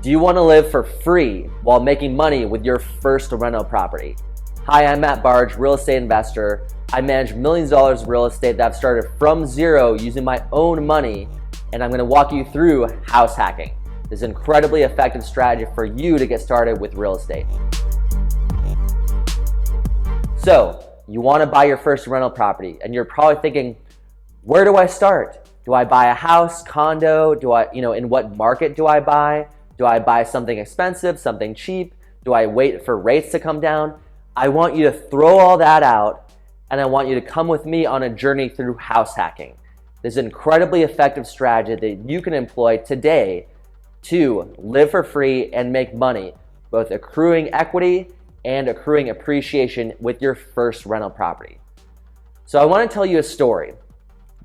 Do you want to live for free while making money with your first rental property? Hi, I'm Matt Barge, real estate investor. I manage millions of dollars of real estate that I've started from zero using my own money, and I'm going to walk you through house hacking. This is an incredibly effective strategy for you to get started with real estate. So, you want to buy your first rental property, and you're probably thinking, where do I start? Do I buy a house, condo? In what market do I buy? Do I buy something expensive, something cheap? Do I wait for rates to come down? I want you to throw all that out, and I want you to come with me on a journey through house hacking. This is an incredibly effective strategy that you can employ today to live for free and make money, both accruing equity and accruing appreciation with your first rental property. So I want to tell you a story.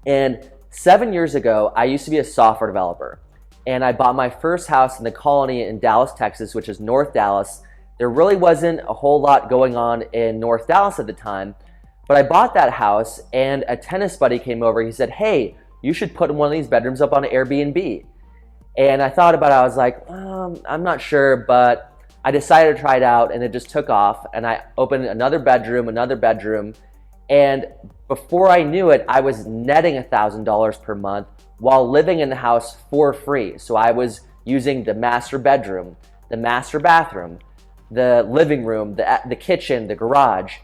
And 7 years ago, I used to be a software developer. And I bought my first house in the Colony in Dallas, Texas, which is North Dallas. There really wasn't a whole lot going on in North Dallas at the time, but I bought that house and a tennis buddy came over. He said, hey, you should put one of these bedrooms up on Airbnb. And I thought about it. I was like, I'm not sure, but I decided to try it out, and it just took off. And I opened another bedroom, and before I knew it, I was netting $1,000 per month while living in the house for free. So I was using the master bedroom, the master bathroom, the living room, the kitchen, the garage,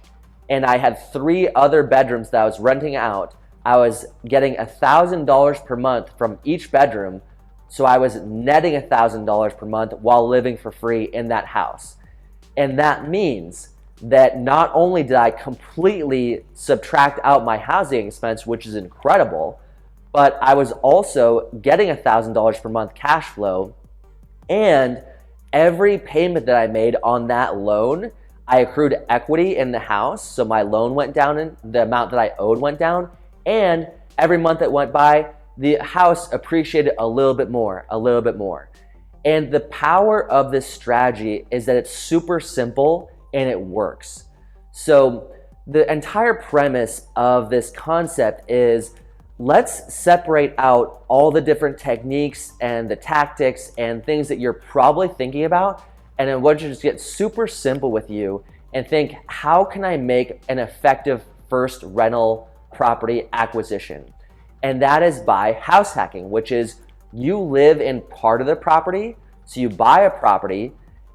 and I had 3 other bedrooms that I was renting out. I was getting $1,000 per month from each bedroom, so I was netting $1,000 per month while living for free in that house. And that means that not only did I completely subtract out my housing expense, which is incredible, but I was also getting $1,000 per month cash flow, and every payment that I made on that loan, I accrued equity in the house, so my loan went down and the amount that I owed went down, and every month that went by, the house appreciated a little bit more. And the power of this strategy is that it's super simple and it works. So the entire premise of this concept is, let's separate out all the different techniques and the tactics and things that you're probably thinking about, and I want you to just get super simple with you and think, how can I make an effective first rental property acquisition? And that is by house hacking, which is you live in part of the property. So you buy a property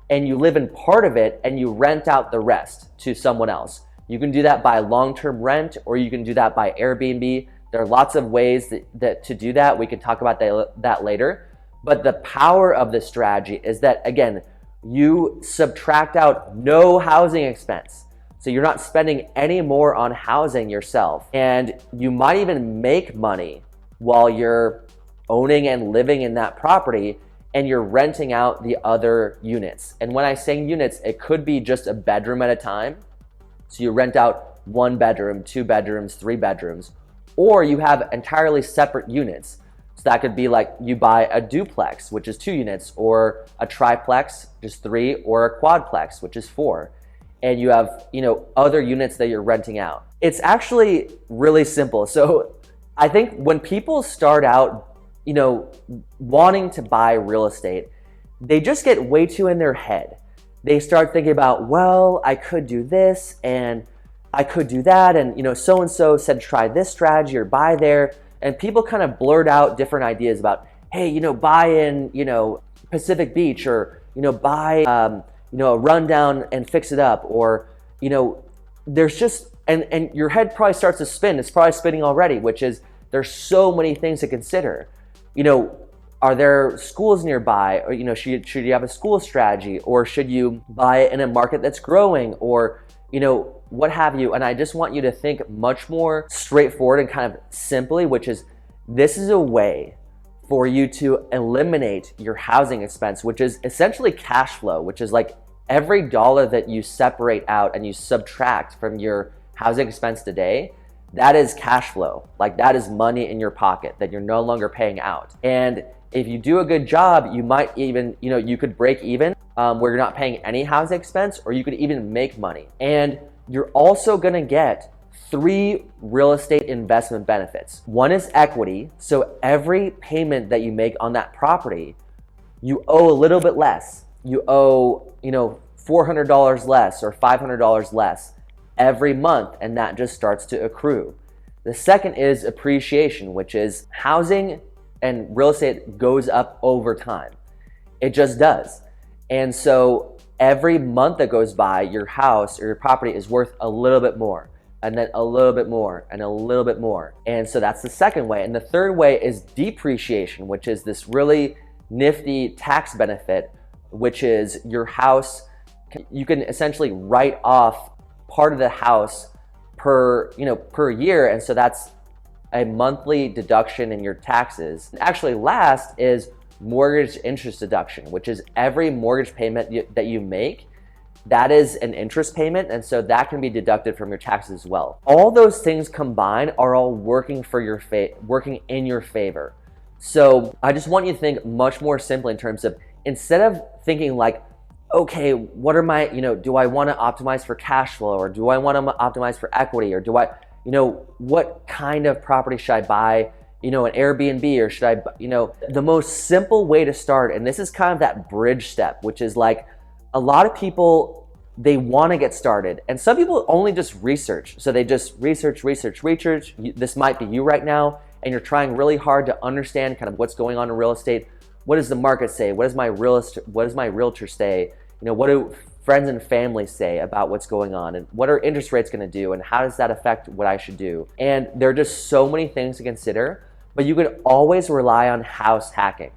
and you live in part of it and you rent out the rest to someone else. You can do that by long-term rent, or you can do that by Airbnb. There are lots of ways to do that. We can talk about that later. But the power of this strategy is that, again, you subtract out no housing expense. So you're not spending any more on housing yourself. And you might even make money while you're owning and living in that property, and you're renting out the other units. And when I say units, it could be just a bedroom at a time. So you rent out 1 bedroom, 2 bedrooms, 3 bedrooms, or you have entirely separate units. So that could be like you buy a duplex, which is 2 units, or a triplex, just 3, or a quadplex, which is 4. And you have, other units that you're renting out. It's actually really simple. So I think when people start out, wanting to buy real estate, they just get way too in their head. They start thinking about, well, I could do this and I could do that, and so-and-so said try this strategy or buy there, and people kind of blurt out different ideas about, hey, buy in, Pacific Beach, or buy a rundown and fix it up, or there's just, and your head probably starts to spin. It's probably spinning already, which is, there's so many things to consider. Are there schools nearby, or should you have a school strategy, or should you buy it in a market that's growing, or what have you? And I just want you to think much more straightforward and kind of simply, which is, this is a way for you to eliminate your housing expense, which is essentially cash flow, which is like every dollar that you separate out and you subtract from your housing expense today, that is cash flow. Like, that is money in your pocket that you're no longer paying out. And if you do a good job, you might even, you could break even where you're not paying any housing expense, or you could even make money. And you're also gonna get 3 real estate investment benefits. One is equity. So every payment that you make on that property, you owe a little bit less. You owe, $400 less or $500 less every month, and that just starts to accrue. The second is appreciation, which is housing and real estate goes up over time. It just does. And so every month that goes by, your house or your property is worth a little bit more, and then a little bit more, and a little bit more. And so that's the second way. And the third way is depreciation, which is this really nifty tax benefit, which is your house, you can essentially write off part of the house per year. And so that's a monthly deduction in your taxes. And actually last is mortgage interest deduction, which is every mortgage payment that you make, that is an interest payment, and so that can be deducted from your taxes as well. All those things combined are all working in your favor. So I just want you to think much more simply in terms of, instead of thinking like, okay, what are my, do I want to optimize for cash flow, or do I want to optimize for equity, or do I, what kind of property should I buy? An Airbnb, or should I, the most simple way to start, and this is kind of that bridge step, which is like, a lot of people, they want to get started, and some people only just research. So they just research. This might be you right now, and you're trying really hard to understand kind of what's going on in real estate. What does the market say? What does my realtor say? What do friends and family say about what's going on, and what are interest rates going to do, and how does that affect what I should do? And there are just so many things to consider. But you can always rely on house hacking,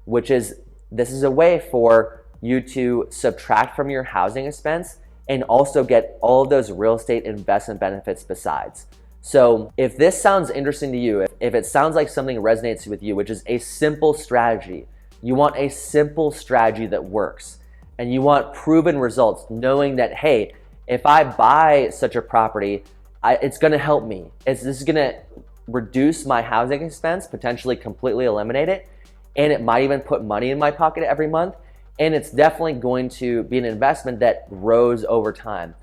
this is a way for you to subtract from your housing expense and also get all of those real estate investment benefits besides. So if this sounds interesting to you, if it sounds like something resonates with you, which is a simple strategy, you want a simple strategy that works, and you want proven results, knowing that, hey, if I buy such a property, it's gonna help me. This is gonna reduce my housing expense, potentially completely eliminate it, and it might even put money in my pocket every month, and it's definitely going to be an investment that grows over time.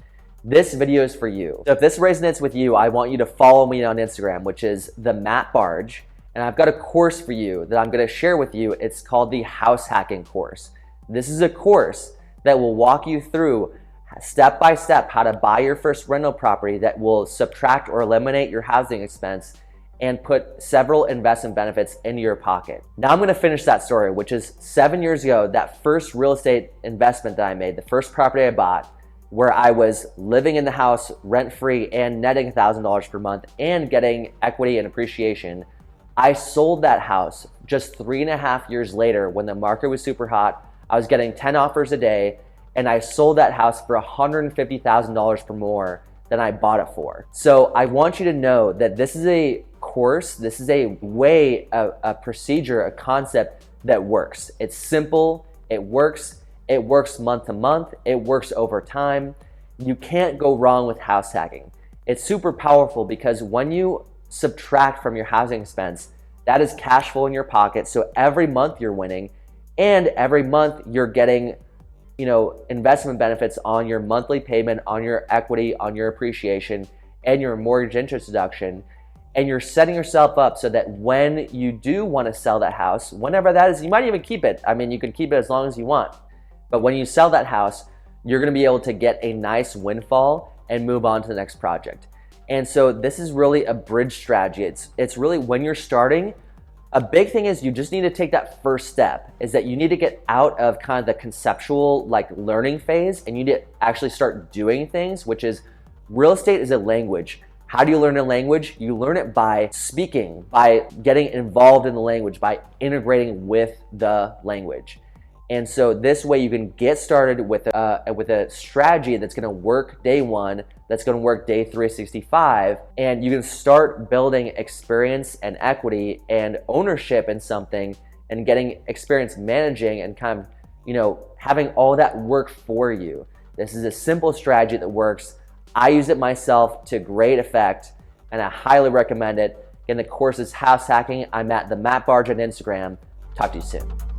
This video is for you. So if this resonates with you, I want you to follow me on Instagram, which is the Matt Barge, and I've got a course for you that I'm going to share with you. It's called the House Hacking Course. This is a course that will walk you through step by step how to buy your first rental property that will subtract or eliminate your housing expense and put several investment benefits into your pocket. Now I'm gonna finish that story, which is 7 years ago, that first real estate investment that I made, the first property I bought, where I was living in the house rent-free and netting $1,000 per month and getting equity and appreciation. I sold that house just 3.5 years later when the market was super hot. I was getting 10 offers a day, and I sold that house for $150,000 per more than I bought it for. So I want you to know that this is a course, this is a way, a procedure, a concept that works. It's simple, it works month to month, it works over time. You can't go wrong with house hacking. It's super powerful because when you subtract from your housing expense, that is cash flow in your pocket. So every month you're winning, and every month you're getting investment benefits on your monthly payment, on your equity, on your appreciation, and your mortgage interest deduction. And you're setting yourself up so that when you do want to sell that house, whenever that is, you might even keep it. I mean, you can keep it as long as you want. But when you sell that house, you're going to be able to get a nice windfall and move on to the next project. And so this is really a bridge strategy. It's really, when you're starting, a big thing is you just need to take that first step, is that you need to get out of kind of the conceptual learning phase, and you need to actually start doing things, which is, real estate is a language. How do you learn a language? You learn it by speaking, by getting involved in the language, by integrating with the language. And so this way you can get started with a strategy that's gonna work day one, that's gonna work day 365, and you can start building experience and equity and ownership in something, and getting experience managing and kind of, having all that work for you. This is a simple strategy that works. I use it myself to great effect, and I highly recommend it. Again, the course is House Hacking. I'm at the Matt Barge on Instagram. Talk to you soon.